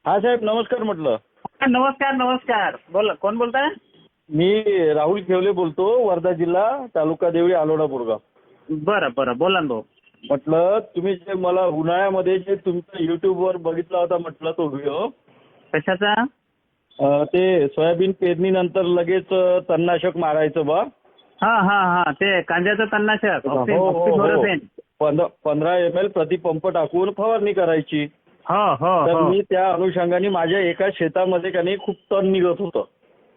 हा साहेब नमस्कार म्हटलं. नमस्कार नमस्कार. बोला, कोण बोलताय? मी राहुल खेवले बोलतो, वर्धा जिल्हा, तालुका देवळी, अलोरा, बोरगाव. बरं बरं, बोला ना भाऊ. म्हटलं तुम्ही जे मला उन्हाळ्यामध्ये जे तुमचा युट्यूबवर बघितला होता म्हटलं तो व्हिडिओ, कशाचा? ते सोयाबीन पेरणीनंतर लगेच तणनाशक मारायचं बा. हा हा हा, ते कांद्याचं तणनाशक ऑक्सिफ्लोरोसेन. 15 ml प्रति पंप टाकून फवारणी करायची. हो हो तर हो. मी त्या अनुषंगाने माझ्या एका शेतामध्ये का नाही खूप तण निघत होतं.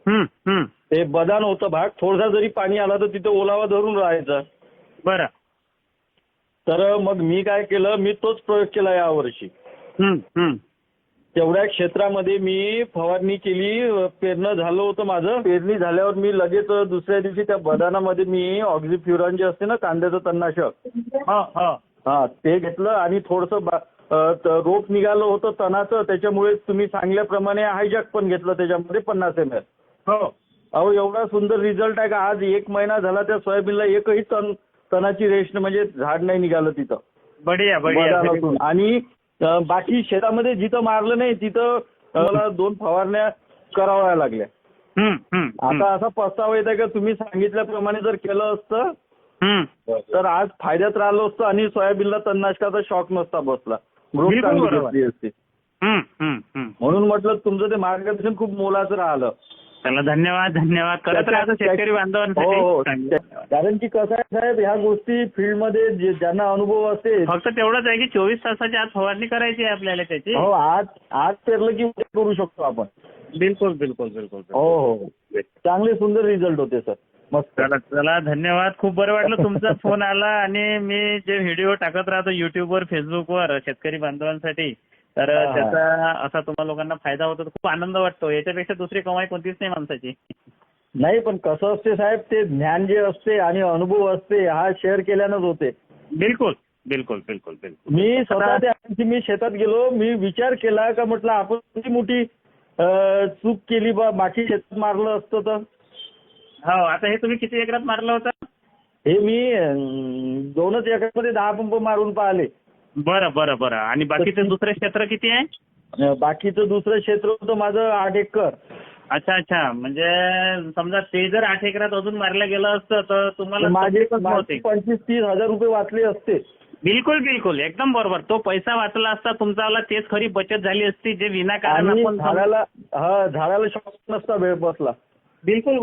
हम्म हम्म. ते बदान होतं भाग, थोडासा जरी पाणी आला तर तिथे ओलावा धरून राहायचा. बरं. तर मग मी काय केलं, मी तोच प्रयोग केला यावर्षी. हम्म हम्म. तेवढ्या क्षेत्रामध्ये मी फवारणी केली. पेरणं झालं होतं माझं. पेरणी झाल्यावर मी लगेच दुसऱ्या दिवशी त्या बदानामध्ये मी ऑक्झिफ्युरॉन जे असते ना कांद्याचं तणनाशक, हो हो. हा ते घेतलं आणि थोडंसं रोप निघालं होतं तणाचं, त्याच्यामुळे तुम्ही सांगल्याप्रमाणे हायजॅक पण घेतलं त्याच्यामध्ये 50 ml. हो. अहो एवढा सुंदर रिझल्ट आहे का आज 1 महिना झाला त्या सोयाबीनला एकही तणाची रेष म्हणजे झाड नाही निघालं तिथं. बढिया बढिया. बदानातून. आणि बाकी शेतामध्ये जिथं मारलं नाही तिथं मला 2 फवारण्या कराव्या लागल्या. हम्म हम्म. आता असा पस्तावा येत आहे का तुम्ही सांगितल्याप्रमाणे जर केलं असतं तर आज फायद्यात राहिलो असतो आणि सोयाबीनला तणनाशकाचा शॉक नसता बसला. ग्रोथ बिलकुल चांगली बरोबर. दिसली असती. हम्म हम्म हम्म. म्हणून म्हटलं तुमचं ते मार्गदर्शन खूप मोलाचं राहिलं. चला, धन्यवाद धन्यवाद. करत राहतो शेतकरी हो हो. बांधवांसाठी. कारण की कसं आहे साहेब, ह्या गोष्टी फील्डमध्ये ज्यांना अनुभव असते. फक्त तेवढंच आहे की 24 तासाच्या आत फवारणी करायची आहे आपल्याला त्याची. हो, आज पेरलं की उद्या करू शकतो आपण. बिलकुल बिलकुल बिलकुल. हो हो, चांगले सुंदर रिझल्ट होते सर. मस्त. चला चला, धन्यवाद. खूप बरं वाटलं तुमचा फोन आला. आणि मी जे व्हिडिओ टाकत राहतो युट्यूबवर, फेसबुकवर शेतकरी बांधवांसाठी, तर त्याचा असा तुम्हा लोकांना फायदा होतो, खूप आनंद वाटतो. याच्यापेक्षा दुसरी कमाई कोणतीच नाही माणसाची. नाही पण कसं असते साहेब, ते ज्ञान जे असते आणि अनुभव असते हा शेअर केल्यानंच होते. बिलकुल बिलकुल बिलकुल बिलकुल. मी स्वतः त्या दिवशी मी शेतात गेलो, मी विचार केला का म्हटलं आपण किती मोठी चूक केली बा, बाकी शेतात मारलं असतं तर. हो, आता हे तुम्ही किती एकरात मारलं होतं? हे मी 2च एकरामध्ये 10 पंप मारून पाहिले. बरं बरं बरं. आणि बाकीचं दुसरं क्षेत्र किती आहे? बाकीचं दुसरं क्षेत्र होतं माझं 8 एकर. अच्छा अच्छा. म्हणजे समजा ते जर 8 एकरात अजून मारलं गेलं असतं तर तुम्हाला माझे तकलीफच नव्हती. 25-30 हजार रुपये वाचले असते. बिलकुल बिलकुल, एकदम बरोबर. तो पैसा वाचला असता तुमचा, तेच खरी बचत झाली असती जे विनाकारण आणि आपण. झाडाला शॉक नसता वेळ बसला. बिलकुल